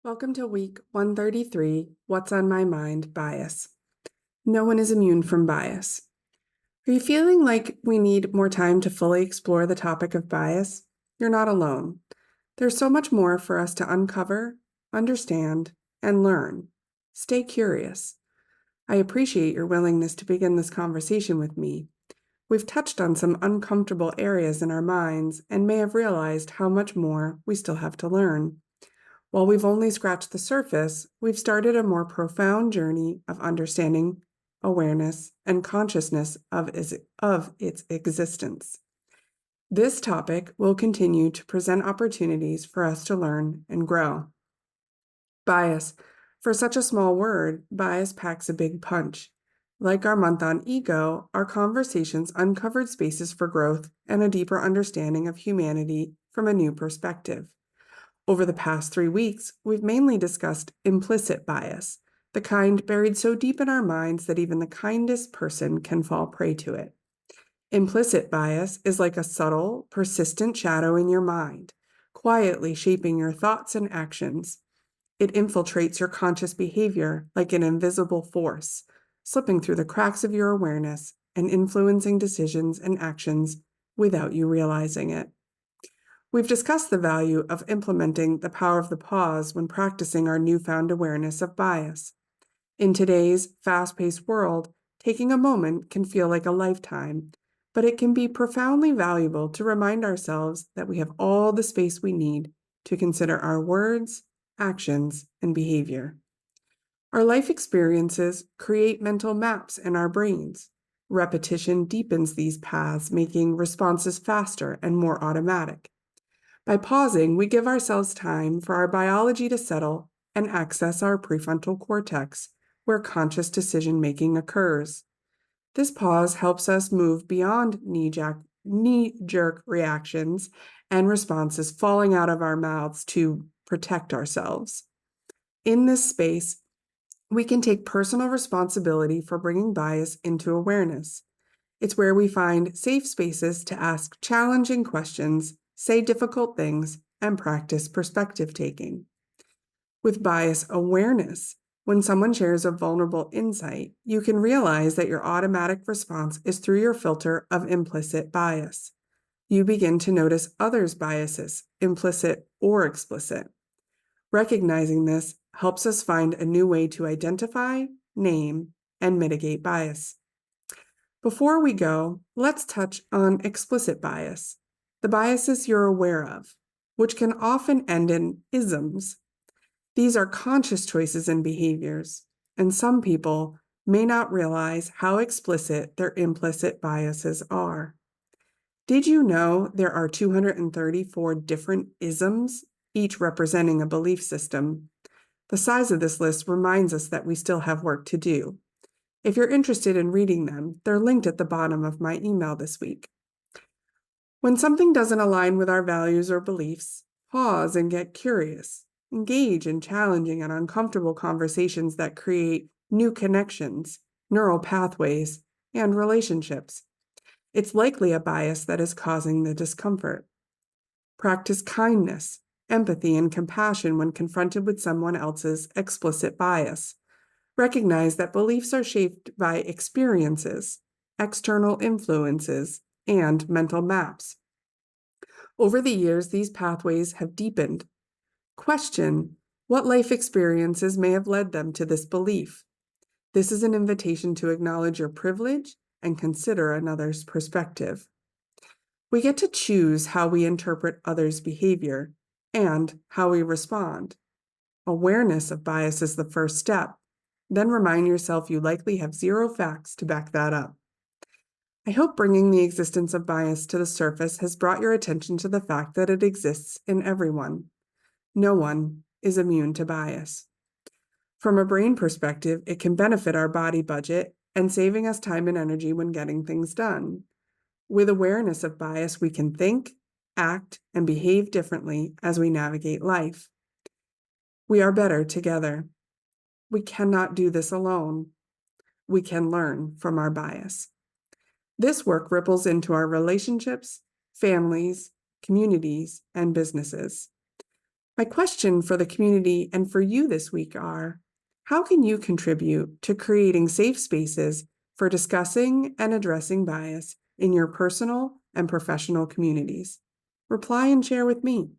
Welcome to week 133, What's on My Mind Bias. No one is immune from bias. Are you feeling like we need more time to fully explore the topic of bias? You're not alone. There's so much more for us to uncover, understand, and learn. Stay curious. I appreciate your willingness to begin this conversation with me. We've touched on some uncomfortable areas in our minds and may have realized how much more we still have to learn. While we've only scratched the surface, we've started a more profound journey of understanding, awareness, and consciousness of its existence. This topic will continue to present opportunities for us to learn and grow. Bias. For such a small word, bias packs a big punch. Like our month on ego, our conversations uncovered spaces for growth and a deeper understanding of humanity from a new perspective. Over the past 3 weeks, we've mainly discussed implicit bias, the kind buried so deep in our minds that even the kindest person can fall prey to it. Implicit bias is like a subtle, persistent shadow in your mind, quietly shaping your thoughts and actions. It infiltrates your conscious behavior like an invisible force, slipping through the cracks of your awareness and influencing decisions and actions without you realizing it. We've discussed the value of implementing the power of the pause when practicing our newfound awareness of bias. In today's fast-paced world, taking a moment can feel like a lifetime, but it can be profoundly valuable to remind ourselves that we have all the space we need to consider our words, actions, and behavior. Our life experiences create mental maps in our brains. Repetition deepens these paths, making responses faster and more automatic. By pausing, we give ourselves time for our biology to settle and access our prefrontal cortex, where conscious decision-making occurs. This pause helps us move beyond knee-jerk reactions and responses falling out of our mouths to protect ourselves. In this space, we can take personal responsibility for bringing bias into awareness. It's where we find safe spaces to ask challenging questions, say difficult things, and practice perspective taking. With bias awareness, when someone shares a vulnerable insight, you can realize that your automatic response is through your filter of implicit bias. You begin to notice others' biases, implicit or explicit. Recognizing this helps us find a new way to identify, name, and mitigate bias. Before we go, let's touch on explicit bias, the biases you're aware of, which can often end in isms. These are conscious choices and behaviors, and some people may not realize how explicit their implicit biases are. Did you know there are 234 different isms, each representing a belief system? The size of this list reminds us that we still have work to do. If you're interested in reading them, they're linked at the bottom of my email this week. When something doesn't align with our values or beliefs, pause and get curious. Engage in challenging and uncomfortable conversations that create new connections, neural pathways, and relationships. It's likely a bias that is causing the discomfort. Practice kindness, empathy, and compassion when confronted with someone else's explicit bias. Recognize that beliefs are shaped by experiences, external influences, and mental maps. Over the years, these pathways have deepened. Question what life experiences may have led them to this belief. This is an invitation to acknowledge your privilege and consider another's perspective. We get to choose how we interpret others' behavior and how we respond. Awareness of bias is the first step. Then remind yourself you likely have zero facts to back that up. I hope bringing the existence of bias to the surface has brought your attention to the fact that it exists in everyone. No one is immune to bias. From a brain perspective, it can benefit our body budget and saving us time and energy when getting things done. With awareness of bias, we can think, act, and behave differently as we navigate life. We are better together. We cannot do this alone. We can learn from our bias. This work ripples into our relationships, families, communities, and businesses. My question for the community and for you this week are, how can you contribute to creating safe spaces for discussing and addressing bias in your personal and professional communities? Reply and share with me.